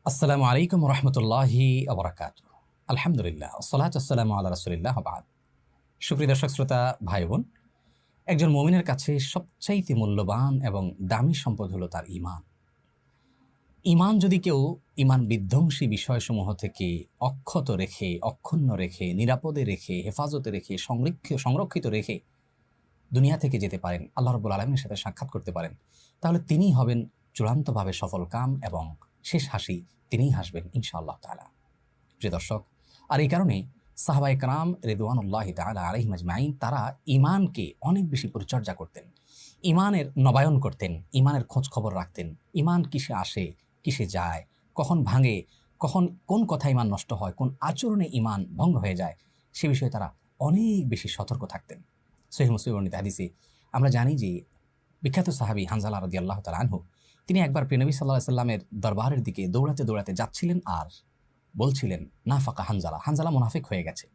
আসসালামু আলাইকুম রহমতুল্লাহি আবরাকাত। আলহামদুলিল্লাহ, আসসালাতু আসসালামু আলা রাসূলিল্লাহ ওয়া বা'দ। সুপ্রিয় দর্শক শ্রোতা ভাই বোন, একজন মুমিনের কাছে সবচাইতে মূল্যবান এবং দামি সম্পদ হলো তার ঈমান। ঈমান যদি কেউ ঈমান বিধ্বংসী বিষয়সমূহ থেকে অক্ষত রেখে, অক্ষুণ্ণ রেখে, নিরাপদে রেখে, হেফাজতে রেখে, সংরক্ষিত রেখে দুনিয়া থেকে যেতে পারেন, আল্লাহ রাব্বুল আলামিনের সাথে সাক্ষাৎ করতে পারেন, তাহলে তিনিই হবেন চূড়ান্তভাবে সফলকাম এবং শেষ হাসি তিনিই হাসবেন ইনশাআল্লাহ তাআলা। প্রিয় দর্শক, আর এই কারণেই সাহাবায়ে কেরাম রিদওয়ানুল্লাহি তাআলা আলাইহিম আজমাইন তারা ঈমানকে অনেক বেশি পরিচর্যা করতেন, ঈমানের নবায়ন করতেন, ঈমানের খোঁজ খবর রাখতেন। ঈমান কিসে আসে, কিসে যায়, কখন ভাঙে, কখন কোন কথা ঈমান নষ্ট হয়, কোন আচরণে ঈমান ভঙ্গ হয়ে যায়, সে বিষয়ে তারা অনেক বেশি সতর্ক থাকতেন। সহিহ মুসলিম বর্ণিত হাদিসে আমরা জানি যে বিখ্যাত সাহাবী হানজালা রাদিয়াল্লাহু তাআলা আনহু তিনি একবার প্রিয় নবী সাল্লাল্লাহু আলাইহি সাল্লামের দরবারের দিকে দৌড়াতে দৌড়াতে যাচ্ছিলেন আর বলছিলেন, নাফাকা হানজালা, হানজালা মুনাফিক হয়ে গেছে।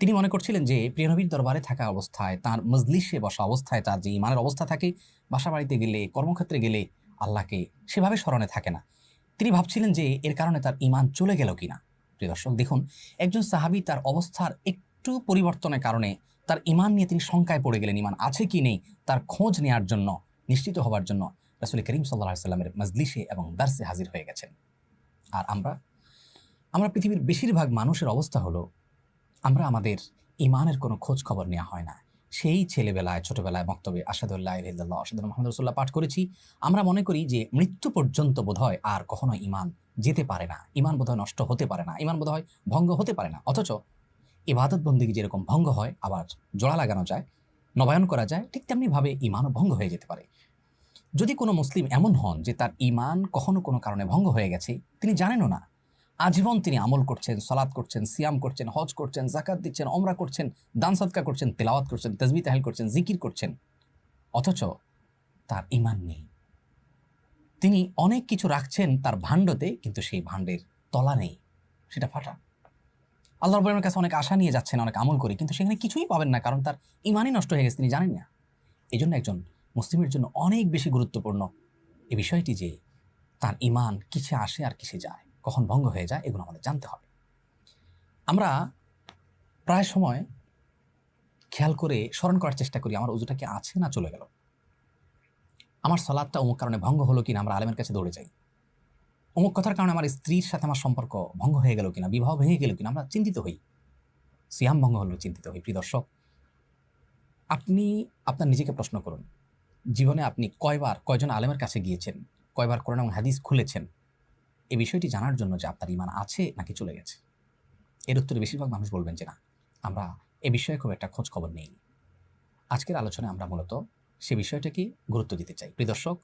তিনি মনে করছিলেন যে প্রিয় নবীর দরবারে থাকা অবস্থায়, তার মজলিসে বসা অবস্থায় তার যে ঈমানের অবস্থা থাকে, বাসা বাড়িতে গেলে, কর্মক্ষেত্রে গেলে আল্লাহকে সেভাবে স্মরণে থাকে না। তিনি ভাবছিলেন যে এর কারণে তার ঈমান চলে গেল কিনা। প্রিয় দর্শক দেখুন, একজন সাহাবী তার অবস্থার একটু পরিবর্তনের কারণে তার ঈমান নিয়ে তিনি শঙ্কায় পড়ে গেলেন। ঈমান আছে কি নেই তার খোঁজ নেওয়ার জন্য, নিশ্চিত হওয়ার জন্য রাসূল করিম সাল্লাল্লাহু আলাইহি সাল্লামের মজলিসে এবং দারসে হাজির হয়ে গেছেন। আর আমরা পৃথিবীর বেশিরভাগ মানুষের অবস্থা হলো, আমরা আমাদের ঈমানের কোনো খোঁজ খবর নেওয়া হয় না। সেই ছেলেবেলায়, ছোটবেলায় মক্তবে আশহাদু আল্লা ইলাহা ইল্লাল্লাহ, আশহাদু আন্না মুহাম্মাদুর রাসূলুল্লাহ পাঠ করেছি। আমরা মনে করি যে মৃত্যু পর্যন্ত বোধহয় আর কখনো ঈমান যেতে পারে না, ঈমান বোধহয় নষ্ট হতে পারে না, ঈমান বোধহয় ভঙ্গ হতে পারে না। অথচ ইবাদত বন্দেগী যেরকম ভঙ্গ হয়, আবার জোড়া লাগানো যায়, নবায়ন করা যায়, ঠিক তেমনিভাবে ঈমানও ভঙ্গ হয়ে যেতে পারে। যদি কোনো মুসলিম এমন হন যে তার ঈমান কখনো কোনো কারণে ভঙ্গ হয়ে গেছে, তিনি জানেনও না, আজীবন তিনি আমল করছেন, সালাত করছেন, সিয়াম করছেন, হজ করছেন, যাকাত দিচ্ছেন, ওমরা করছেন, দান সাদকা করছেন, তেলাওয়াত করছেন, তাসবিহ তাহলিল করছেন, জিকির করছেন, অথচ তার ঈমান নেই। তিনি অনেক কিছু রাখছেন তার ভাণ্ডতে, কিন্তু সেই ভাণ্ডের তলা নেই, সেটা ফাটা। আল্লাহ রাব্বুল কাছে অনেক আশা নিয়ে যাচ্ছেন, অনেক আমল করে, কিন্তু সেখানে কিছুই পাবেন না, কারণ তার ঈমানই নষ্ট হয়ে গেছে, তিনি জানেন না। এই জন্য একজন মুসলিমের জন্য অনেক বেশি গুরুত্বপূর্ণ এই বিষয়টি যে তার ঈমান কিসে আসে আর কিসে যায়, কখন ভঙ্গ হয়ে যায়, এগুলো আমাদের জানতে হবে। আমরা প্রায় সময় খেয়াল করে স্মরণ করার চেষ্টা করি, আমার ওযুটা কি আছে না চলে গেল, আমার সালাতটা অমুক কারণে ভঙ্গ হলো কিনা, আমরা আলেমের কাছে দৌড়ে যাই। অমুক কথার কারণে আমার স্ত্রীর সাথে আমার সম্পর্ক ভঙ্গ হয়ে গেল কিনা, বিবাহ ভেঙে গেল কিনা, আমরা চিন্তিত হই। সিয়াম ভঙ্গ হলো চিন্তিত হই। প্রিয় দর্শক, আপনি আপনার নিজেকে প্রশ্ন করুন, জীবনে আপনি কয়জন আলেমের কাছে গিয়েছেন, কয়বার কোরআন এবং হাদিস খুলেছেন এই বিষয়টি জানার জন্য যে আপনার ঈমান আছে নাকি চলে গেছে? এর উত্তরে বেশিরভাগ মানুষ বলবেন যে না, আমরা এ বিষয়ে খুব একটা খোঁজ খবর নেইনি। আজকের আলোচনায় আমরা মূলত সে বিষয়টাকে গুরুত্ব দিতে চাই। প্রিয় দর্শক,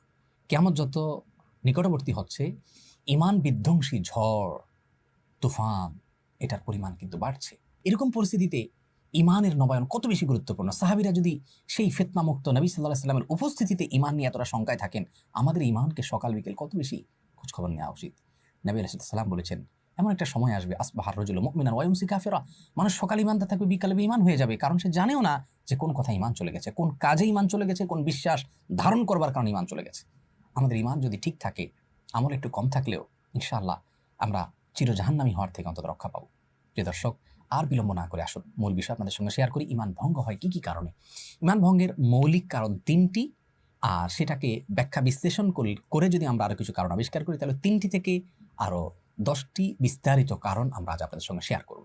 কিয়ামত যত নিকটবর্তী হচ্ছে, ঈমান বিধ্বংসী ঝড়, তুফান, এটার পরিমাণ কিন্তু বাড়ছে। এরকম পরিস্থিতিতে ঈমানের নবায়ন কত বেশি গুরুত্বপূর্ণ। সাহাবীরা যদি সেই ফিতনামুক্ত নবী সাল্লাল্লাহু আলাইহি সাল্লামের উপস্থিতিতে ঈমান নিয়ে এতটা শঙ্কায় থাকেন, আমাদের ঈমানকে সকাল বিকেল কত বেশি খোঁজখবর নেওয়া উচিত। নবী আলাইহিস সালাম বলেছেন, এমন একটা সময় আসবে, আসবাহার রাজুলু মুমিনান ওয়া ইউমসি কাফিরা, মানুষ সকালে ঈমানদার থাকবে, বিকালে বেঈমান হয়ে যাবে, কারণ সে জানেও না যে কোন কথা ঈমান চলে গেছে, কোন কাজে ঈমান চলে গেছে, কোন বিশ্বাস ধারণ করবার কারণে ঈমান চলে গেছে। আমাদের ঈমান যদি ঠিক থাকে, আমল একটু কম থাকলেও ইনশাআল্লাহ আমরা চিরজাহান্নামী হওয়ার থেকে অন্তত রক্ষা পাবো। প্রিয় দর্শক, আর বিলম্ব না করে আসুন মূল বিষয় আপনাদের সঙ্গে শেয়ার করি। ঈমান ভঙ্গ হয় কি কি কারণে? ঈমান ভঙ্গের মৌলিক কারণ তিনটি, আর সেটাকে ব্যাখ্যা বিশ্লেষণ করে যদি আমরা আরো কিছু কারণ আবিষ্কার করি, তাহলে তিনটি থেকে আরো 10টি বিস্তারিত কারণ আমরা আজ আপনাদের সঙ্গে শেয়ার করব।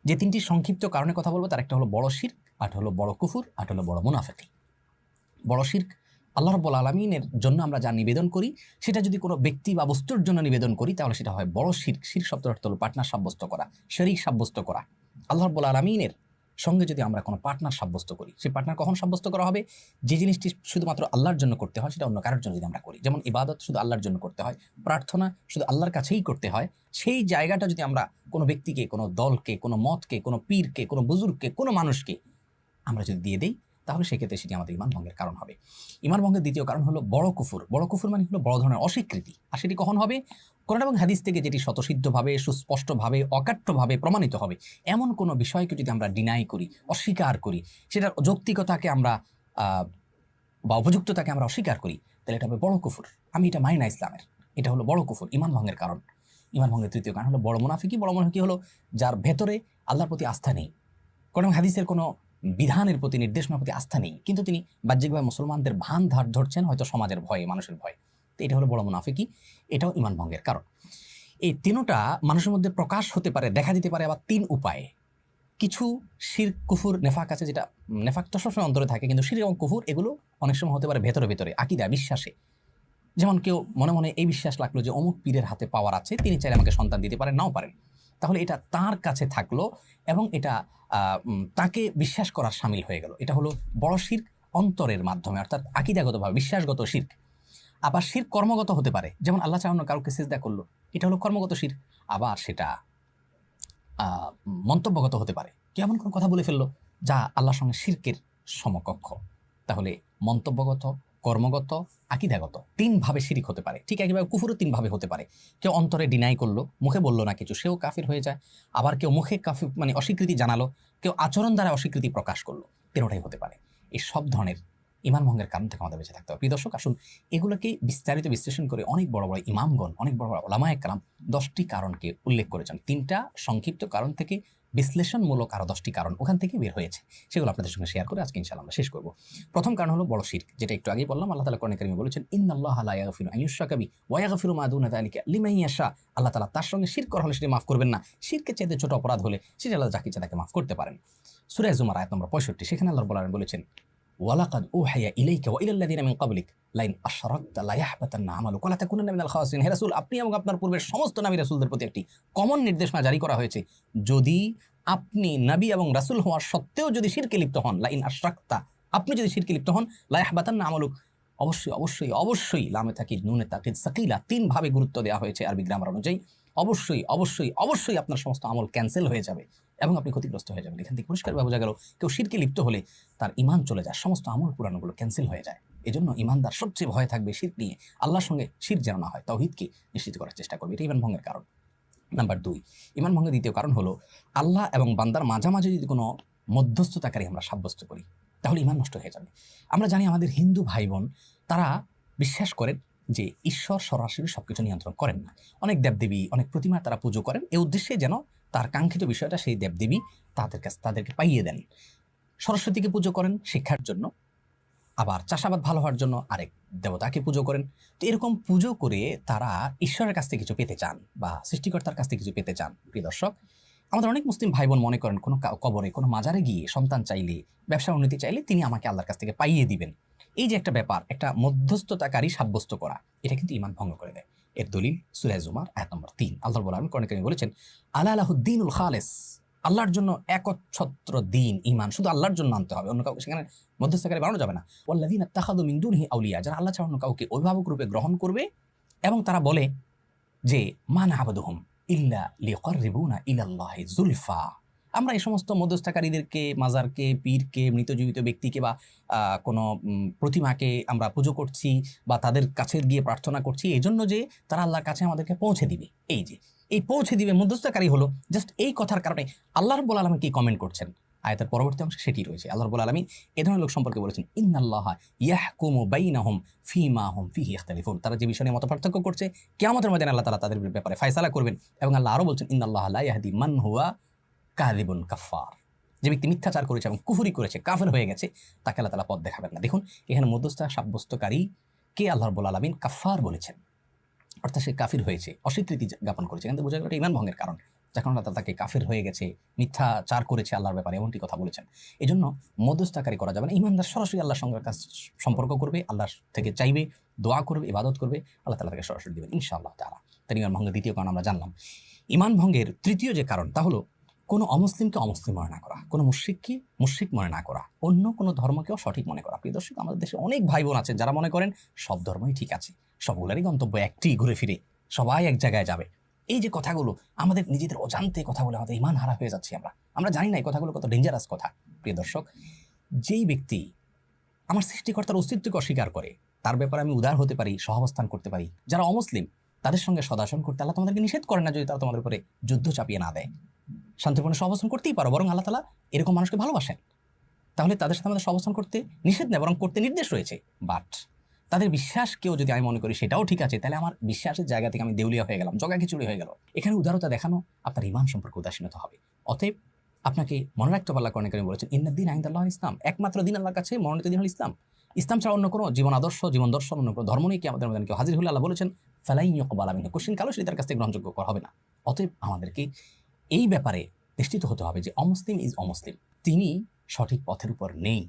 যে তিনটি সংক্ষিপ্ত কারণে কথা বলবো, তার একটা হলো বড় শিরক, আরেকটা হলো বড় কুফর, আরেকটা হলো বড় মুনাফিকি। বড় শিরক, আল্লাহ রাব্বুল আলামিনের জন্য আমরা যা নিবেদন করি, সেটা যদি কোনো ব্যক্তি বা বস্তুর জন্য নিবেদন করি, তাহলে সেটা হয় বড় শিরক। শিরক শব্দের অর্থ হলো পার্টনার সাব্যস্ত করা, শরীক সাব্যস্ত করা। আল্লাহ রাব্বুল আলামিনের সঙ্গে যদি আমরা কোনো পার্টনার সাব্যস্ত করি, সেই পার্টনার কখন সাব্যস্ত করা হবে? যে জিনিসটি শুধুমাত্র আল্লাহর জন্য করতে হয়, সেটা অন্য কারোর জন্য যদি আমরা করি। যেমন ইবাদত শুধু আল্লাহর জন্য করতে হয়, প্রার্থনা শুধু আল্লাহর কাছেই করতে হয়, সেই জায়গাটা যদি আমরা কোনো ব্যক্তিকে, কোনো দলকে, কোনো মতকে, কোনো পীরকে, কোনো বুজুর্গকে, কোনো মানুষকে আমরা যদি দিয়ে দেই, তাহলে সেক্ষেত্রে সেটি আমাদের ঈমান ভঙ্গের কারণ হবে। ঈমান ভঙ্গের দ্বিতীয় কারণ হলো বড় কুফর। বড় কুফর মানে হলো বড় ধরনের অস্বীকৃতি। আর সেটি কখন হবে? কোরআন এবং হাদিস থেকে যেটি স্বতঃসিদ্ধভাবে, সুস্পষ্টভাবে, অকাট্যভাবে প্রমাণিত হবে, এমন কোনো বিষয়কে যদি আমরা ডিনাই করি, অস্বীকার করি, সেটার যৌক্তিকতাকে আমরা বা উপযুক্ততাকে আমরা অস্বীকার করি, তাহলে এটা হবে বড় কুফর। আমি এটা মানি না ইসলামের। এটা হলো বড় কুফর, ইমান ভঙ্গের কারণ। ইমান ভঙ্গের তৃতীয় কারণ হলো বড় মুনাফিকি। বড় মুনাফিকি হলো যার ভেতরে আল্লাহর প্রতি আস্থা নেই, কোনো হাদিসের কোনো বিধানের প্রতি, নির্দেশনার প্রতি আস্থা নেই, কিন্তু তিনি বাহ্যিকভাবে মুসলমানদের ভান ধার ধরছেন হয়তো সমাজের ভয়ে, মানুষের ভয়ে। তো এটা হলো বড় মুনাফিকি, এটাও ইমান ভঙ্গের কারণ। এই তিনটা মানুষের মধ্যে প্রকাশ হতে পারে, দেখা দিতে পারে আবার তিন উপায়ে। কিছু শিরক, কুফুর, নেফাক আছে, যেটা নেফাক তো সবসময় অন্তরে থাকে, কিন্তু শিরক এবং কুফুর এগুলো অনেক সময় হতে পারে ভেতরে ভেতরে, আকীদা, বিশ্বাসে। যেমন কেউ মনে মনে এই বিশ্বাস লাগলো যে অমুক পীরের হাতে পাওয়ার আছে, তিনি চাইলে আমাকে সন্তান দিতে পারেন, নাও পারেন, তাহলে এটা তার কাছে থাকলো এবং এটা তাকে বিশ্বাস করার শামিল হয়ে গেল। এটা হলো বড় শিরক অন্তরের মাধ্যমে, অর্থাৎ আকীদাগতভাবে বিশ্বাসগত শিরক। আবার শিরক কর্মগত হতে পারে, যেমন আল্লাহ চাহানো কাউকে সিজদা করলো, এটা হলো কর্মগত শিরক। আবার সেটা মন্তব্যগত হতে পারে, কেমন কোনো কথা বলে ফেললো যা আল্লাহর সঙ্গে শিরকের সমকক্ষ। তাহলে মন্তব্যগত, কর্মগত, আকীদাগত তিনভাবে শিরিক হতে পারে। ঠিক একইভাবে কুফুরও তিনভাবে হতে পারে। কেউ অন্তরে ডিনাই করলো, মুখে বললো না কিছু, সেও কাফির হয়ে যায়। আবার কেউ মুখে কাফির মানে অস্বীকৃতি জানালো, কেউ আচরণ দ্বারা অস্বীকৃতি প্রকাশ করলো, তিনটাই হতে পারে। এই সব ধরনের ইমান ভঙ্গের কারণ থেকে আমাদের বেঁচে থাকতে হবে। প্রিয় দর্শক, আসুন এগুলোকে বিস্তারিত বিশ্লেষণ করে অনেক বড় বড় ইমামগণ, অনেক বড় বড় ওলামায়ে কেরাম 10টি কারণকে উল্লেখ করেছেন। 3টা সংক্ষিপ্ত কারণ থেকে বিশ্লেষণমূলক আরো 10টি কারণ ওখান থেকে বের হয়েছে, সেগুলো আপনাদের সঙ্গে শেয়ার করে আজকে ইনশাআল্লাহ আমরা শেষ করব। প্রথম কারণ হলো বড় শিরক, যেটা একটু আগেই বললাম। আল্লাহ তাআলা কোরআনে কারিমে বলেছেন, ইন্নাল্লাহা লা ইয়াগফিরু আন ইউশরাকা বিহি ওয়া ইয়াগফিরু মা দুনা যালিকা লিমান ইয়াশা। আল্লাহ তাআলা তার সঙ্গে শিরক করা হলে সেটা মাফ করবেন না, শিরকের চাইতে ছোট অপরাধ হলে সেটা আল্লাহ যাকে ইচ্ছা তাকে মাফ করতে পারেন। সূরা জুমার আয়াত নম্বর 65, সেখানে আল্লাহ রাব্বুল আলামিন বলেছেন, ওয়ালাকাদ উহিয়া ইলাইকা ওয়া ইলাল লাযিনা মিন ক্বাবলিক লাইন আশরাকতা লা ইয়াহবাতান্না আমালুকা ওয়া লা তাকুনান্না মিনাল খাসিরিন। হে রাসূল, আপনি এবং আপনার পূর্বের সমস্ত নবী রাসূলদের প্রতি একটি কমন নির্দেশনা জারি করা হয়েছে, যদি আপনি নবী এবং রাসূল হওয়া সত্ত্বেও যদি শিরকে লিপ্ত হন, লাইন আশরাকতা, আপনি যদি শিরকে লিপ্ত হন, লা ইয়াহবাতান্না আমালুক, অবশ্যই অবশ্যই অবশ্যই, লামে তাকিদ নুনে তাকিদ সাকিলা, 3 ভাবে গুরুত্ব দেওয়া হয়েছে আরবি গ্রামার অনুযায়ী। অবশ্যই অবশ্যই অবশ্যই আপনার সমস্ত আমল ক্যান্সেল হয়ে যাবে এবং আপনি ক্ষতিগ্রস্ত হয়ে যাবেন। এখান থেকে পরিষ্কারভাবে বোঝা গেল কেউ শিরকে লিপ্ত হলে তার ঈমান চলে যায়, সমস্ত আমল পুরানোগুলো ক্যান্সেল হয়ে যায়। এজন্য ঈমানদার সবচেয়ে ভয় থাকবে শিরক নিয়ে, আল্লাহর সঙ্গে শিরক যেন না হয়, তাওহীদকে নিশ্চিত করার চেষ্টা করবে। এটা ঈমান ভঙ্গের কারণ। নাম্বার 2, ঈমান ভঙ্গের দ্বিতীয় কারণ হলো আল্লাহ এবং বান্দার মাঝামাঝি যদি কোনো মধ্যস্থতাকারী আমরা সাব্যস্ত করি, তাহলে ঈমান নষ্ট হয়ে যাবে। আমরা জানি আমাদের হিন্দু ভাই বোন তারা বিশ্বাস করেন যে ঈশ্বর সরাসরি সবকিছু নিয়ন্ত্রণ করেন না। অনেক দেবদেবী, অনেক প্রতিমা তারা পুজো করেন, এই উদ্দেশ্যে যেন তার কাঙ্ক্ষিত বিষয়টা সেই দেবদেবী তাদেরকে পাইয়ে দেন। সরস্বতীকে পুজো করেন শিক্ষার জন্য, আবার চাষাবাদ ভালো হওয়ার জন্য আরেক দেবতাকে পুজো করেন। তো এরকম পুজো করে তারা ঈশ্বরের কাছ থেকে কিছু পেতে চান বা সৃষ্টিকর্তার কাছ থেকে কিছু পেতে চান। প্রিয় দর্শক, আমাদের অনেক মুসলিম ভাই বোন মনে করেন কোনো কবরে, কোনো মাজারে গিয়ে সন্তান চাইলে, ব্যবসা উন্নতি চাইলে তিনি আমাকে আল্লাহর কাছ থেকে পাইয়ে দিবেন। এই যে একটা ব্যাপার, একটা মধ্যস্থতাকারী সাব্যস্ত করা, এটা কিন্তু ঈমান ভঙ্গ করে দেয়। এর দলিল সূরা জুমার আয়াত নম্বর 3। আল্লাহ রাব্বুল আলামিন কোরআনে কারিমে বলেছেন, আলা লাহুদ্দীনুল খালিস, আল্লাহর জন্য একচ্ছত্র দিন, ঈমান শুধু আল্লাহর জন্য আনতে হবে, অন্য কাউকে সেখানে মধ্যস্থতাকারী বানানো যাবে না। ওয়াল্লাযীনা ইত্তাখাযু মিন দুনিহি আউলিয়া, যারা আল্লাহ ছাড়া অন্য কাউকে অভিভাবক রূপে গ্রহণ করবে এবং তারা বলে যে মা না'বুদুহুম ইল্লা লিয়ুকাররিবুনা ইলাল্লাহি যুলফা, আমরা এই সমস্ত মধ্যস্থতাকারীদেরকে, মাজারকে, পীরকে, মৃত জীবিত ব্যক্তিকে বা কোনো প্রতিমাকে আমরা পুজো করছি বা তাদের কাছে গিয়ে প্রার্থনা করছি এই জন্য যে তারা আল্লাহর কাছে আমাদেরকে পৌঁছে দিবে। এই যে এই পৌঁছে দিবে মধ্যস্থতাকারী হলো, জাস্ট এই কথার কারণে আল্লাহ রাব্বুল আলামিন কি কমেন্ট করছেন আয়াতের পরবর্তী অংশে সেটি রয়েছে। আল্লাহ রাব্বুল আলামিন এ ধরনের লোক সম্পর্কে বলেছেন, ইন্নাল্লাহা ইয়াহকুমু বাইনাহুম ফীমা হুম ফীহি ইখতালিফুন, তারা যে বিষয় নিয়ে মতপার্থক্য করছে কিয়ামতের ময়দানে আল্লাহ তাআলা তাদের ব্যাপারে ফয়সালা করবেন। এবং আল্লাহ আরো বলছেন, ইন্নাল্লাহা লা ইয়াহদি মান হুয়া কাযিবুন কাফফার, যে ব্যক্তি মিথ্যাচার করেছে এবং কুফরি করেছে, কাফের হয়ে গেছে, তাকে আল্লাহ তাআলা পথ দেখাবেন না। দেখুন এখানে মধ্যস্থতা সাব্যস্তকারী কে আল্লাহ রাব্বুল আলামিন কাফফার বলেছেন, অর্থাৎ সে কাফির হয়েছে, অস্বীকৃতি জ্ঞাপন করেছে। এখান থেকে বোঝা গেল এটা ঈমান ভঙ্গের কারণ, যখন আল্লাহ তাআলা তাকে কাফির হয়ে গেছে, মিথ্যাচার করেছে আল্লাহর ব্যাপারে, এমনটি কথা বলেছেন। এই জন্য মধ্যস্থতাকারী করা যাবে না। ঈমানদার সরাসরি আল্লাহর সঙ্গে সম্পর্ক করবে, আল্লাহর থেকে চাইবে, দোয়া করবে, ইবাদত করবে, আল্লাহ তাআলা তাকে সরাসরি দিবেন ইনশাআল্লাহ তাআলা। তার ঈমান ভঙ্গের দ্বিতীয় কারণ আমরা জানলাম। ঈমান ভঙ্গের তৃতীয় যে কারণ তা হলো কোনো অমুসলিমকে অমুসলিম মনে না করা, কোনো মুশরিককে মুশরিক মনে না করা, অন্য কোনো ধর্মকেও সঠিক মনে করা। প্রিয় দর্শক, আমাদের দেশে অনেক ভাই বোন আছেন যারা মনে করেন সব ধর্মই ঠিক আছে, সবগুলোরই গন্তব্য একটি, ঘুরে ফিরে সবাই এক জায়গায় যাবে। এই যে কথাগুলো আমাদের নিজেদের অজান্তে কথা বলে আমাদের ঈমান হারা হয়ে যাচ্ছি, আমরা জানি না এই কথাগুলো কত ডেঞ্জারাস কথা। প্রিয় দর্শক, যেই ব্যক্তি আমার সৃষ্টিকর্তার অস্তিত্বকে অস্বীকার করে তার ব্যাপারে আমি উদার হতে পারি, সহাবস্থান করতে পারি। যারা অমুসলিম তাদের সঙ্গে সদাচরণ করতে আল্লাহ তোমাদেরকে নিষেধ করে না, যদি তারা তোমাদের উপরে যুদ্ধ চাপিয়ে না দেয়। শান্তিপূর্ণ সহাবস্থান করতেই পারো, বরং আল্লাহ তাআলা এরকম মানুষকে ভালোবাসেন, তাহলে তাদের সাথে আমাদের সহাবস্থান করতে নিষেধ নেই, বরং করতে নির্দেশ রয়েছে। বাট তাদের বিশ্বাসকেও যদি আমি মনে করি সেটাও ঠিক আছে, তাহলে আমার বিশ্বাসের জায়গা থেকে আমি দেউলিয়া হয়ে গেলাম, জগা খিচুড়ি হয়ে গেল। এখানে উদারতা দেখানো আপনার ইমান সম্পর্কে উদাসীনতা হবে। অতএব আপনাকে মনে রাখতে পারলা কোরআন কারীমে বলেছেন ইন্নাদ-দীন ইনদাল্লাহ ইসলাম, একমাত্র দিন আল্লাহর কাছে মনোনীত দিন হল ইসলাম। ইসলাম ছাড়া অন্য কোনো জীবন আদর্শ, জীবন দর্শন, অন্য কোনো ধর্ম নেই। কি আমাদের মধ্যে কেউ হাজির হলে আল্লাহ বলেছেন ফালাই ইউকবালা মিনহু, কোশ্চিন কালো সেটা তার কাছ থেকে গ্রহণযোগ্য করা হবে না। অতএব আমাদেরকে এই ব্যাপারে নিশ্চিত হতে হবে যে অমুসলিম ইজ অমুসলিম, তিনি সঠিক পথের উপর নেই।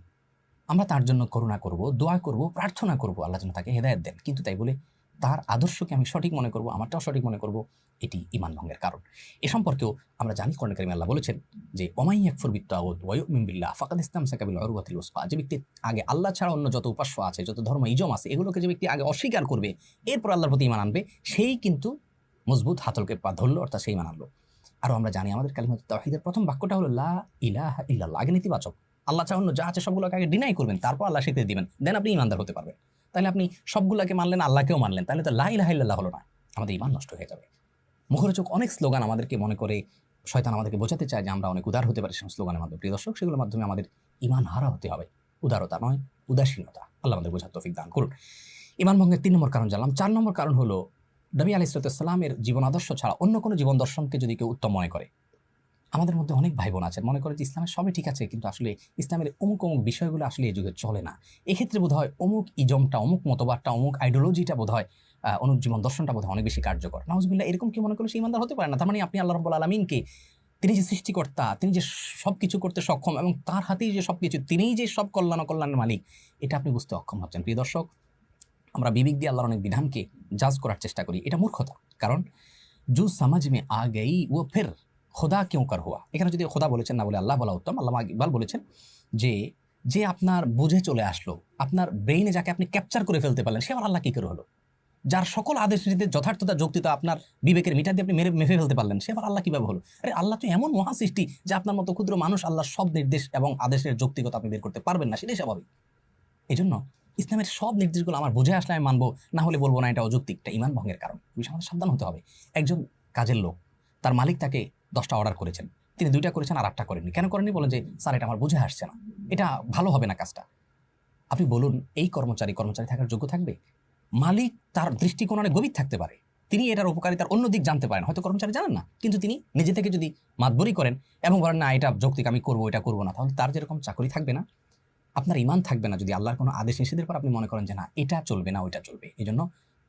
আমরা তার জন্য করুণা করব, দোয়া করব, প্রার্থনা করব আল্লাহ যেন তাকে হেদায়েত দেন, কিন্তু তাই বলে তার আদর্শকে আমি সঠিক মনে করব, আমারটাও সঠিক মনে করব, এটি ঈমান ভঙ্গের কারণ। এ সম্পর্কেও আমরা জানি কোরআন কারীমে আল্লাহ বলেছেন যে ওমাই ইয়াকফুর বিত্তাগুত ওয়া ইউমিন বিল্লাহ ফাকাদ ইসতামসাকা বিল উরওয়াতিল উসকা, যে ব্যক্তি আগে আল্লাহ ছাড়া অন্য যত উপাস্য আছে, যত ধর্ম ইজম আছে, এগুলোকে যে ব্যক্তি আগে অস্বীকার করবে, এরপর আল্লাহর প্রতি ঈমান আনবে, সেই কিন্তু মজবুত হাতলকে পা ধরলো, অর্থাৎ সেই ঈমান আনলো। আরও আমরা জানি আমাদের কালিমাত তাওহীদের প্রথম বাক্যটা হলো লা ইলাহা ইল্লাল্লাহ, আগে নেতিবাচক। আল্লাহ ছাড়া অন্য যা আছে সবগুলোকে আগে ডিনাই করবেন, তারপর আল্লাহ স্বীকৃতি দিবেন, দেন আপনি ইমানদার হতে পারবেন। তাহলে আপনি সবগুলোকে মানলেন, আল্লাহকেও মানলেন, তাহলে তো লা ইলাহা ইল্লাল্লাহ হলো না, আমাদের ইমান নষ্ট হয়ে যাবে। মুখরোচক অনেক স্লোগান আমাদেরকে মনে করে শয়তান আমাদেরকে বোঝাতে চায় যে আমরা অনেক উদার হতে পারি সেই স্লোগানের মাধ্যমে। প্রিয় দর্শক, সেগুলোর মাধ্যমে আমাদের ইমান হারা হতে হবে, উদারতা নয়, উদাসীনতা। আল্লাহ আমাদের বোঝার তৌফিক দান করুন। ইমান ভঙ্গের 3 নম্বর কারণ জানলাম। 4 নম্বর কারণ হলো নবী আলাইহিস সালামের জীবন আদর্শ ছাড়া অন্য কোনো জীবন দর্শনকে যদি কেউ উত্তম মনে করে। আমাদের মধ্যে অনেক ভাই বোন আছেন মনে করে যে ইসলামের সবই ঠিক আছে, কিন্তু আসলে ইসলামের অমুক অমুক বিষয়গুলো আসলে এই যুগে চলে না। এক্ষেত্রে বোধ হয় অমুক ইজমটা, অমুক মতবাদটা, অমুক আইডিওলজিটা বোধ হয়, অমুক জীবন দর্শনটা বোধ হয় অনেক বেশি কার্যকর। নাউজুবিল্লাহ, এরকম কি মনে করলে সে ইমানদার হতে পারে না। তার মানে আপনি আল্লাহ রাব্বুল আলামিনকে, তিনি যে সৃষ্টিকর্তা, তিনি যে সব কিছু করতে সক্ষম এবং তার হাতেই যে সব কিছু, তিনিই যে সব কল্যাণ অকল্যাণের মালিক, এটা আপনি বুঝতে অক্ষম হচ্ছেন। প্রিয় দর্শক, আমরা বিবেক দিয়ে আল্লাহর অনেক বিধানকে জাজ করার চেষ্টা করি, এটা মূর্খতা। কারণ জু সমাজ মে আ গই ও ফির খোদা কেউ কার হুয়া, এখানে যদি খোদা বলেছেন, না বলে আল্লাহ বলা উত্তম। আল্লামা ইকবাল বলেছেন যে আপনার বুঝে চলে আসলো, আপনার ব্রেইনে যাকে আপনি ক্যাপচার করে ফেলতে পারলেন, সে আবার আল্লাহ কি করে হলো? যার সকল আদেশ নীতিতে যথার্থতা যৌক্তিকতা আপনার বিবেকের মিটার দিয়ে আপনি মেপে ফেলতে পারলেন, সে আবার আল্লাহ কিভাবে হলো? আরে আল্লাহ তো এমন মহা সৃষ্টি যে আপনার মতো ক্ষুদ্র মানুষ আল্লাহর সব নির্দেশ এবং আদেশের যৌক্তিকতা আপনি বের করতে পারবেন না, সেটাই স্বাভাবিক। এই জন্য ইসলামের সব নির্দেশগুলো আমার বুঝে আসলে আমি মানবো, না হলে বলবো না, এটা অযৌক্তিক, এটা ঈমান ভঙ্গের কারণ। বিষয়ে আমাদের সাবধান হতে হবে। একজন কাজের লোক, তার মালিক তাকে 10টা অর্ডার করেছেন, তিনি 2টা করেছেন আর 8টা করেননি। কেন করেননি? বলেন যে স্যার এটা আমার বুঝে আসছে না, এটা ভালো হবে না কাজটা। আপনি বলুন এই কর্মচারী থাকার যোগ্য থাকবে? মালিক তার দৃষ্টিকোণ অনেক গভীর থাকতে পারে, তিনি এটার উপকারিতার অন্য দিক জানতে পারেন, হয়তো কর্মচারী জানেন না, কিন্তু তিনি নিজে থেকে যদি মাতবরি করেন এবং বলেন না এটা যৌক্তিক, আমি করবো, এটা করবো না, তাহলে তার যেরকম চাকরি থাকবে না, আপনার ঈমান থাকবে না যদি আল্লাহর কোনো আদেশ নিষেধের পর আপনি মনে করেন যে না এটা চলবে না ওইটা চলবে। এই জন্য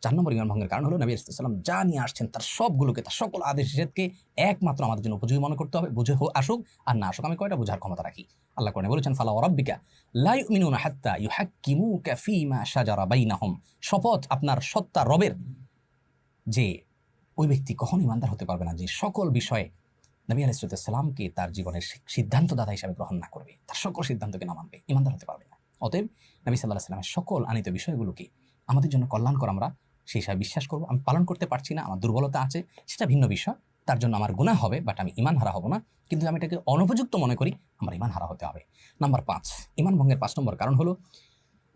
4 নম্বর ঈমান ভঙ্গের কারণ হলো নবী সাল্লাল্লাহু আলাইহি ওয়াসাল্লাম যা নিয়ে আসছেন তার সবগুলোকে, তার সকল আদেশ নিষেধকে একমাত্র আমাদের জন্য উপযোগী মনে করতে হবে। বুঝে আসুক আর না আসুক, আমি কয়টা বোঝার ক্ষমতা রাখি। আল্লাহ কোরআনে বলেছেন ফালা ওয়া রাব্বিকা লা ইউমিনুনা হাত্তা ইউহাক্কিমুকা ফীমা শাজারা বাইনাহুম, শপথ আপনার সত্তা রবের, যে ওই ব্যক্তি কখনো ইমানদার হতে পারবে না যে সকল বিষয়ে নবী আলাইহিস সালামকে তার জীবনের সিদ্ধান্তদাতা হিসাবে গ্রহণ না করবে, তার সকল সিদ্ধান্তকে না মানবে, ইমানদার হতে পারবে না। অতএব নবী সাল্লাল্লাহু আলাইহি সাল্লামের সকল আনিত বিষয়গুলোকে আমাদের জন্য কল্যাণকর আমরা সেই হিসাবে বিশ্বাস করবো। আমি পালন করতে পারছি না, আমার দুর্বলতা আছে, সেটা ভিন্ন বিষয়, তার জন্য আমার গুনাহ হবে, বাট আমি ঈমান হারা হব না। কিন্তু আমি এটাকে অনুপযুক্ত মনে করি, আমার ঈমান হারা হতে হবে। নাম্বার 5, ঈমান ভঙ্গের 5 নম্বর কারণ হলো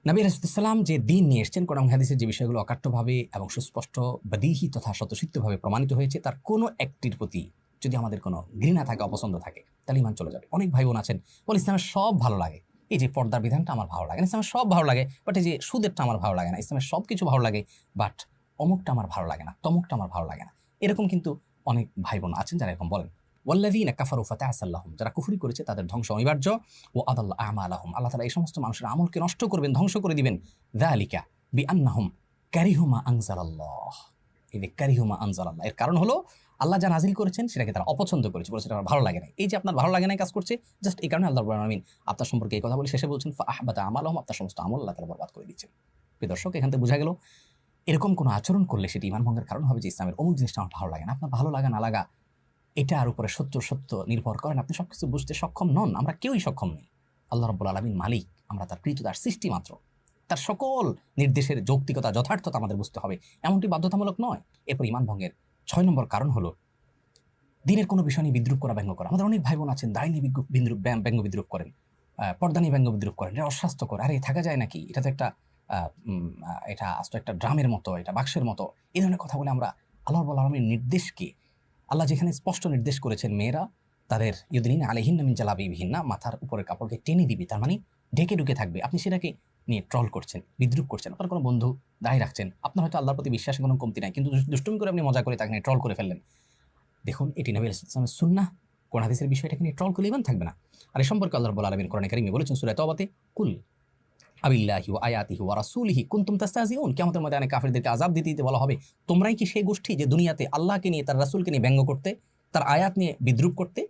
নবী আলাইহিস সালাম যে দিন নিয়ে এসেছেন, কোরআন হাদিসের যে বিষয়গুলো অকাট্যভাবে এবং সুস্পষ্ট বাদীহি তথা স্বতঃসিদ্ধভাবে প্রমাণিত হয়েছে, তার কোনো একটির প্রতি যদি আমাদের কোনো ঘৃণা থাকে, অপছন্দ থাকে, তাহলে ঈমান চলে যাবে। অনেক ভাই বোন আছেন বলে ইসলামের সব ভালো লাগে, এই যে পর্দার বিধানটা আমার ভালো লাগে না, ইসলামের সব ভালো লাগে, বাট এই যে সুদেরটা আমার ভালো লাগে না, ইসলামের সব কিছু ভালো লাগে, বাট অমুকটা আমার ভালো লাগে না, তমুকটা আমার ভালো লাগে না। এরকম কিন্তু অনেক ভাই বোন আছেন যারা এরকম বলেন। ওয়াল্লাযীনা কাফারু ফাতাসাল্লাহুম, যারা কুফরি করেছে তাদের ধ্বংস অনিবার্য। ও আদাল্লা আমালাহুম, আল্লাহ তাআলা এই সমস্ত মানুষের আমলকে নষ্ট করবেন, ধ্বংস করে দিবেন। যালিকা বিআন্নাহুম কারিহু মা আনজালাল্লাহ, এই যে কারিহু মা আনজালাল্লাহ, এর কারণ হলো আল্লাহ যা নাজিল করেছেন সেটাকে তারা অপছন্দ করেছে, বলেছে এটা আমার ভালো লাগে না। এই যে আপনার ভালো লাগে না কাজ করছে, জাস্ট এই কারণে আল্লাহ রাব্বুল আলামিন আপনার সম্পর্কে এই কথা বলে শেষে বলছেন ফাআহবাতা আমালাহুম, আপনার সমস্ত আমল আল্লাহ তাআলা বরবাদ করে দিচ্ছেন। প্রিয় দর্শক, এখান থেকে বোঝা গেল এরকম কোনো আচরণ করলে সেটি ঈমান ভঙ্গের কারণ হবে যে ইসলামের অমুক জিনিসটা আমার ভালো লাগে না। আপনার ভালো লাগা না লাগা এটার উপরে সত্য নির্ভর করেন, আপনি সবকিছু বুঝতে সক্ষম নন, আমরা কেউই সক্ষম নই। আল্লাহ রাব্বুল আলামিন মালিক, আমরা তার কৃত, তার সৃষ্টি মাত্র, তার সকল নির্দেশের যৌক্তিকতা যথার্থতা আমাদের বুঝতে হবে, এমনটি বাধ্যতামূলক নয়। এরপর ঈমান ভঙ্গের 6 নম্বর কারণ হলো দিনের কোনো বিষয় নিয়ে বিদ্রুপ করা, ব্যঙ্গ করা। আমাদের অনেক ভাই বোন আছেন দায় নিয়ে ব্যঙ্গ বিদ্রুপ করেন, পর্দা নিয়ে ব্যঙ্গ বিদ্রুপ করেন, এটা অস্বাস্থ্যকর, আরে থাকা যায় নাকি, এটা তো একটা এটা আস্ত একটা ড্রামের মতো, এটা বাক্সের মতো, এই ধরনের কথা বলে আমরা আল্লাহ রাব্বুল আলামিনের নির্দেশকে, আল্লাহ যেখানে স্পষ্ট নির্দেশ করেছেন মেয়েরা তাদের ইউদিনিনা আলাইহিন্না মিন জালাবিবিহিন্না, মাথার উপরের কাপড়কে টেনে দিবে, তার মানে ঢেকে ঢুকে থাকবে, আপনি সেটাকে নিয়ে ট্রল করছেন, বিদ্রূপ করছেন, আপনার কোনো বন্ধু দায় রাখছেন, আপনার হয়তো আল্লাহর প্রতি বিশ্বাসে কোনো কমতি নাই, কিন্তু দুষ্টুমি করে আপনি মজা করে তাকে নিয়ে ট্রল করে ফেললেন। দেখুন, এটি নবী আলাইহিস সালামের সুন্নাহ। কোরআন হাদিসের বিষয়টাকে নিয়ে ট্রল করলে ঈমান থাকবে না। আর এই সম্পর্কে আল্লাহ রাব্বুল আলামিন কোরআনে কারিমে বলেছেন সূরা তাওবাতে, কুল আবিল্লাহি ওয়া আয়াতিহি ওয়া রাসূলিহি কুনতুম তাস্তাহজিউন। কিয়ামতের ময়দানে কাফিরদেরকে আযাব দিতে দিতে বলা হবে, তোমরাই কি সেই গোষ্ঠী যে দুনিয়াতে আল্লাহকে নিয়ে, তার রাসূলকে নিয়ে ব্যঙ্গ করতে, তার আয়াত নিয়ে বিদ্রূপ করতে?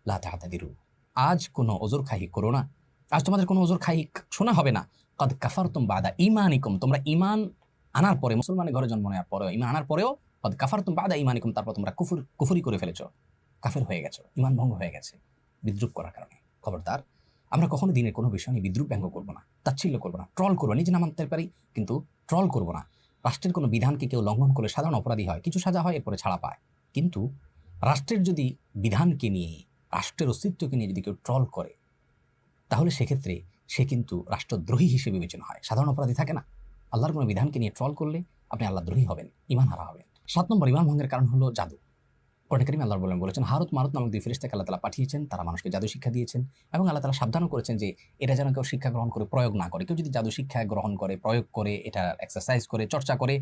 লা তা'তাদিরু, আজ কোনো ওযর খাহি করো না, আজ তোমাদের কোনো ওযর খাহি শোনা হবে না। কাদ কাফারতুম বাদা ঈমানিকুম, তোমরা ঈমান আনার পরে, মুসলমানের ঘরে জন্ম নেওয়ার পরেও, ঈমান আনার পরেও, কাদ কাফারতুম বাদা ঈমানিকুম, তারপর তোমরা কুফরি করে ফেলেছো, কাফের হয়ে গেছো, ঈমান ভঙ্গ হয়ে গেছে বিদ্রূপ করার কারণে। খবরদার, আমরা কখনো দিনের কোনো বিষয় নিয়ে বিদ্রূপ ব্যঙ্গ করবো না, তাচ্ছিল্য করবো না, ট্রল করবো, নিজে না মানতে পারি কিন্তু ট্রল করবো না। রাষ্ট্রের কোনো বিধানকে কেউ লঙ্ঘন করলে সাধারণ অপরাধী হয়, কিছু সাজা হয়, এরপরে ছাড়া পায়। কিন্তু রাষ্ট্রের যদি বিধানকে নিয়ে, রাষ্ট্রের অস্তিত্বকে নিয়ে যদি কেউ ট্রল করে, তাহলে সেক্ষেত্রে সে কিন্তু রাষ্ট্রদ্রোহী হিসেবে বিবেচনা হয়, সাধারণ অপরাধী থাকে না। আল্লাহর কোনো বিধানকে নিয়ে ট্রল করলে আপনি আল্লাহদ্রোহী হবেন, ঈমান হারা হবেন। 7 নম্বর ঈমান ভঙ্গের কারণ হলো জাদু। কোরআনে কারিমে আল্লাহ বলেছেন, হারুত মারুত নামক 2 ফেরেশতাকে আল্লাহ তাআলা পাঠিয়েছেন, তারা মানুষকে জাদু শিক্ষা দিয়েছেন এবং আল্লাহ তাআলা সাবধানও করেছেন যে এটা যেন কেউ শিক্ষা গ্রহণ করে প্রয়োগ না করে। কেউ যদি জাদু শিক্ষা গ্রহণ করে, প্রয়োগ করে, এটা এক্সারসাইজ করে, চর্চা করে,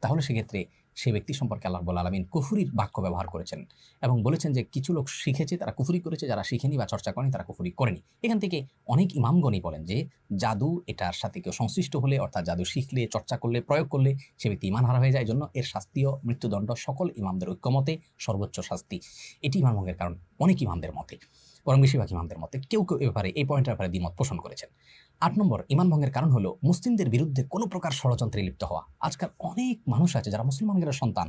তাহলে সেক্ষেত্রে সে ব্যক্তি সম্পর্কে আল্লাহ রাব্বুল আলামিন কুফরির বাক্য ব্যবহার করেছেন এবং বলেছেন যে কিছু লোক শিখেছে তারা কুফরি করেছে, যারা শিখেনি বা চর্চা করেনি তারা কুফরি করেনি। এখান থেকে অনেক ইমামগণই বলেন যে জাদু এটার সাথে কেউ সংশ্লিষ্ট হলে, অর্থাৎ জাদু শিখলে, চর্চা করলে, প্রয়োগ করলে সে ব্যক্তি ঈমান হারা হয়ে যায়। জন্য এর শাস্তিও মৃত্যুদণ্ড, সকল ইমামদের ঐক্যমতে সর্বোচ্চ শাস্তি। এটি ঈমান ভঙ্গের কারণ অনেক ইমামদের মতে, বরং বেশিরভাগ ইমামদের মতে। কেউ কেউ এ ব্যাপারে, এই পয়েন্টের ব্যাপারে দ্বিমত পোষণ করেছেন। 8 নম্বর ঈমান ভঙ্গের কারণ হলো মুসলিমদের বিরুদ্ধে কোনো প্রকার ষড়যন্ত্রে লিপ্ত হওয়া। আজকাল অনেক মানুষ আছে যারা মুসলমানদের সন্তান,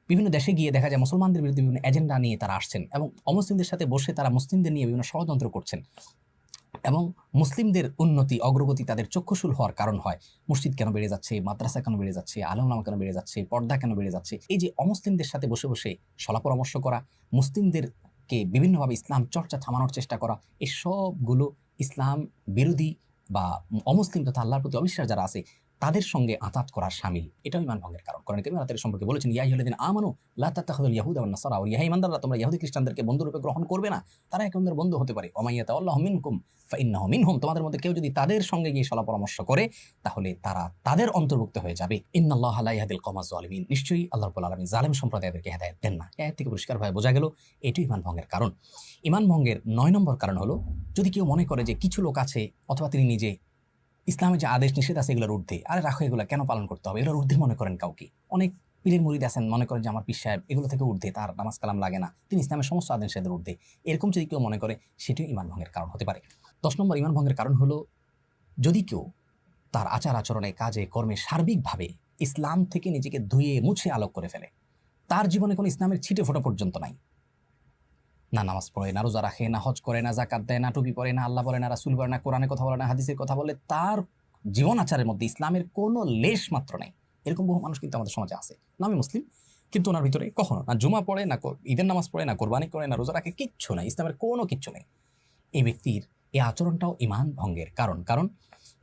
বিভিন্ন দেশে গিয়ে দেখা যায় মুসলমানদের বিরুদ্ধে বিভিন্ন এজেন্ডা নিয়ে তারা আসছেন এবং অমুসলিমদের সাথে বসে তারা মুসলিমদের নিয়ে বিভিন্ন ষড়যন্ত্র করছেন এবং মুসলিমদের উন্নতি, অগ্রগতি তাদের চক্ষুশূল হওয়ার কারণ হয়। মসজিদ কেন বেড়ে যাচ্ছে, মাদ্রাসা কেন বেড়ে যাচ্ছে, আলেম-ওলামা কেন বেড়ে যাচ্ছে, পর্দা কেন বেড়ে যাচ্ছে, এই যে অমুসলিমদের সাথে বসে বসে সলা পরামর্শ করা, মুসলিমদেরকে বিভিন্নভাবে ইসলাম চর্চা থামানোর চেষ্টা করা, এই সবগুলো ইসলাম বিরোধী বা অমুসলিম তথা আল্লাহর প্রতি অবিশ্বাস যারা আছে তাদের সঙ্গে আঁতাত করার শামিল। এটাও ঈমান ভঙ্গের কারণ। কোরআন কারীমে আল্লাহ তাআলা সম্পর্কে বলেছেন, ইয়া আইয়ুহাল্লাযীনা আমানু লা তাত্তাখিযুল ইয়াহুদা ওয়ান নাসারা, ইয়া ঈমানদাররা তোমরা ইহুদি খ্রিস্টানদেরকে বন্ধুরূপে গ্রহণ করবে না, তারা একে অন্যের বন্ধু হতে পারে। ওয়া মাইয়াতাওয়াল্লাহু মিনকুম ফাইন্নাহু মিনহুম, তোমাদের মধ্যে কেউ যদি তাদের সঙ্গে গিয়ে সলা পরামর্শ করে তাহলে তারা তাদের অন্তর্ভুক্ত হয়ে যাবে। ইন্নাল্লাহা লা ইয়াহদিল কওমাজ যালিমিন, নিশ্চয়ই আল্লাহ রাব্বুল আলামিন জালেম সম্প্রদায়দেরকে হেদায়েত দেন না। এর থেকে পরিষ্কারভাবে বোঝা গেল এটি ঈমান ভঙ্গের কারণ। ঈমান ভঙ্গের 9 নম্বর কারণ হলো যদি কেউ মনে করে যে কিছু লোক আছে অথবা তিনি নিজে ইসলামের যে আদেশ নিষেধ আছে এগুলোর ঊর্ধ্বে, আরে রাখো, এগুলো কেন পালন করতে হবে, এগুলোর ঊর্ধ্বে মনে করেন কাউকে। অনেক পীরের মুরিদ আছেন, মনে করেন যে আমার পীর সাহেব এগুলো থেকে ঊর্ধ্বে, তার নামাজ কালাম লাগে না, তিনি ইসলামের সমস্ত আদেশ নিষেধের ঊর্ধ্বে, এরকম যদি কেউ মনে করে সেটিও ঈমান ভঙ্গের কারণ হতে পারে। 10 নম্বর ঈমান ভঙ্গের কারণ হলো যদি কেউ তার আচার আচরণে, কাজে, কর্মে সার্বিকভাবে ইসলাম থেকে নিজেকে ধুয়ে মুছে আলোক করে ফেলে, তার জীবনে কোনো ইসলামের ছিটে ফোঁটা পর্যন্ত নাই, না নামাজ পড়ে, না রোজা রাখে, না হজ করে, না জাকাত দেয়, না টুপি পরে, না আল্লাহ বলে, না রাসূল বলে, না কোরআনের কথা বলে, না হাদিসের কথা বলে, তার জীবন আচারের মধ্যে ইসলামের কোনো লেশ মাত্র নাই, এরকম বহু মানুষ কিন্তু আমাদের সমাজে আছে, নামে মুসলিম কিন্তু ওনার ভিতরে কখনো না জুমা পড়ে, না ঈদের নামাজ পড়ে, না কোরবানি করে, না রোজা রাখে, কিচ্ছু নাই, ইসলামের কোনো কিচ্ছু নেই। এই ব্যক্তির এই আচরণটাও ঈমান ভঙ্গের কারণ। কারণ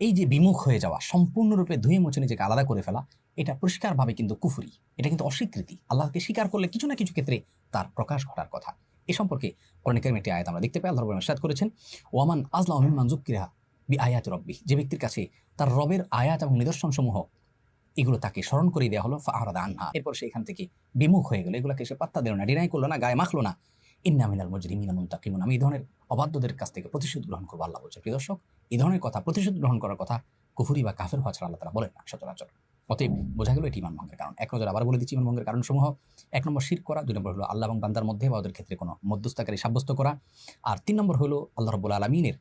এই যে বিমুখ হয়ে যাওয়া, সম্পূর্ণরূপে ধুয়ে মুছে নিজেকে আলাদা করে ফেলা, এটা পরিষ্কারভাবে কিন্তু কুফরি, এটা কিন্তু অস্বীকৃতি। আল্লাহকে স্বীকার করলে কিছু না কিছু ক্ষেত্রে তার প্রকাশ ঘটার কথা। এ সম্পর্কে কোরআন কারীমে একটি আয়াত আমরা দেখতে পাই, আল্লাহ রাব্বুল আলামিন ইরশাদ করেছেন, ওয়ামান আযলামু মিম্মান যুক্কিরা বিআয়াতি রাব্বিহি, যে ব্যক্তির কাছে তার রবের আয়াত এবং নিদর্শনসমূহ এগুলো তাকে স্মরণ করিয়ে দেওয়া হলো, ফাআরাদা আনহা, এরপর সে এখান থেকে বিমুখ হয়ে গেল, এগুলোকে সে পাত্তা দিল না, ডিনাই করলো না, গায়ে মাখলো না, ইন্না মিনাল মুজরিমিনা মুনতাকিমুন, আমি এই ধরনের অবাধ্যদের কাছ থেকে প্রতিশোধ গ্রহণ করবো আল্লাহ বলছে। প্রিয় দর্শক, এই ধরনের কথা, প্রতিশোধ গ্রহণ করার কথা কুফরি বা কাফের হওয়া ছাড়া আল্লাহ তাআলা বলেন না সচরাচর। অতএব বোঝা গেল এটি ঈমান ভঙ্গের কারণ। এক নজর আবার বলে দিচ্ছি ঈমান ভঙ্গের কারণসমূহ। 1 নম্বর শিরক করা, 2 নম্বর হলো আল্লাহ এবং বান্দার মধ্যে বা ওদের ক্ষেত্রে কোনো মধ্যস্থতাকারী সাব্যস্ত করা, আর 3 নম্বর হলো আল্লাহ রাব্বুল আলামিনের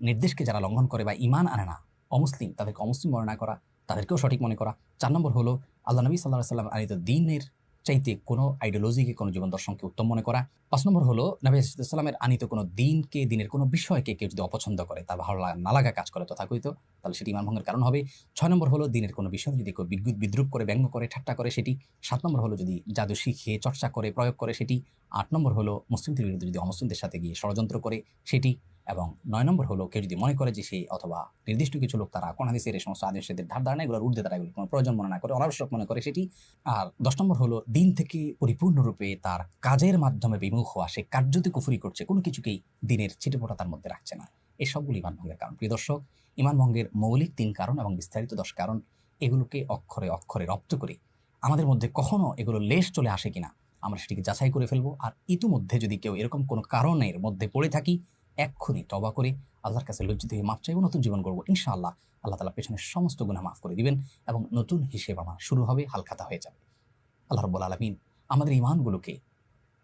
নির্দেশকে যারা লঙ্ঘন করে বা ঈমান আনে না, অমুসলিম, তাদেরকে অমুসলিম মনে না করা, তাদেরকেও সঠিক মনে করা। 4 নম্বর হলো আল্লাহ নবী সাল্লাল্লাহু আলাইহি ওয়াসাল্লাম আনিত দ্বীনের চাইতে কোনো আইডিওলজিকে, কোনো জীবন দর্শনকে উত্তম মনে করা। 5 নম্বর হলো নবী সাল্লাল্লাহু আলাইহি ওয়াসাল্লামের আনিত কোনো দিনকে, দিনের কোনো বিষয়কে কেউ যদি অপছন্দ করে, তার ভালো না লাগা কাজ করে তথাকথিত, তাহলে সেটি ঈমান ভঙ্গের কারণ হবে। 6 নম্বর হলো দিনের কোনো বিষয় যদি কেউ বিদ্রূপ করে, ব্যঙ্গ করে, ঠাট্টা করে সেটি। 7 নম্বর হলো যদি জাদু শিখে, চর্চা করে, প্রয়োগ করে সেটি। 8 নম্বর হলো মুসলিমদের বিরুদ্ধে যদি অমুসলিমদের সাথে গিয়ে ষড়যন্ত্র করে সেটি। এবং ৯ নম্বর হলো কেউ যদি মনে করে যে সে অথবা নির্দিষ্ট কিছু লোক তারা কোন হাদিসের এই সমস্ত আদেশের ধার ধারণা এগুলোর ঊর্ধ্বে তারা এগুলো কোনো প্রয়োজন মনে না করে, অনাবশ্যক মনে করে সেটি। আর ১০ নম্বর হলো দিন থেকে পরিপূর্ণরূপে তার কাজের মাধ্যমে বিমুখ হওয়া, সে কার্যতে কুফরি করছে, কোনো কিছুকেই দিনের ছিটেফোঁটা তার মধ্যে রাখছে না। এই সবগুলো ইমান ভঙ্গের কারণ। প্রিয় দর্শক, ইমান ভঙ্গের মৌলিক ৩ কারণ এবং বিস্তারিত ১০ কারণ, এগুলোকে অক্ষরে অক্ষরে রপ্ত করে আমাদের মধ্যে কখনো এগুলো লেশ চলে আসে কিনা আমরা সেটিকে যাচাই করে ফেলবো। আর ইতিমধ্যে যদি কেউ এরকম কোনো কারণের মধ্যে পড়ে থাকি, এক্ষুনি তওবা করে আল্লাহর কাছে লজ্জিত হয়ে মাপ চাইবো, নতুন জীবন গড়বো। ইনশাআল্লাহ আল্লাহ তাআলা পেছনের সমস্ত গুনাহ মাফ করে দিবেন এবং নতুন হিসেব আমার শুরু হবে, হালখাতা হয়ে যাবে। আল্লাহ রাব্বুল আলামিন আমাদের ঈমানগুলোকে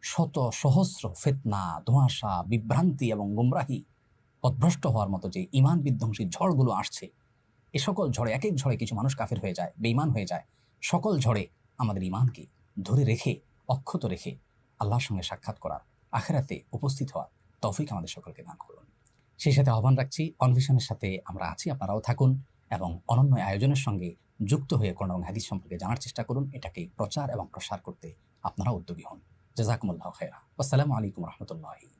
শত সহস্র ফিতনা, ধোঁয়াশা, বিভ্রান্তি এবং গুমরাহি, পথভ্রষ্ট হওয়ার মতো যে ঈমান বিধ্বংসী ঝড়গুলো আসছে, এ সকল ঝড়ে এক এক ঝড়ে কিছু মানুষ কাফের হয়ে যায়, বেঈমান হয়ে যায়। সকল ঝড়ে আমাদের ঈমানকে ধরে রেখে, অক্ষত রেখে আল্লাহর সঙ্গে সাক্ষাৎ করার, আখিরাতে উপস্থিত হওয়ার তৌফিক আমাদের সকলকে দান করুন। সেই সাথে আহ্বান রাখছি, অনভিশনের সাথে আমরা আছি, আপনারাও থাকুন এবং অনন্য আয়োজনের সঙ্গে যুক্ত হয়ে কোরআন এবং হাদিস সম্পর্কে জানার চেষ্টা করুন। এটাকে প্রচার এবং প্রসার করতে আপনারা উদ্যোগী হন। জাযাকুমুল্লাহু খায়রা। আসসালামু আলাইকুম ওয়া রাহমাতুল্লাহি।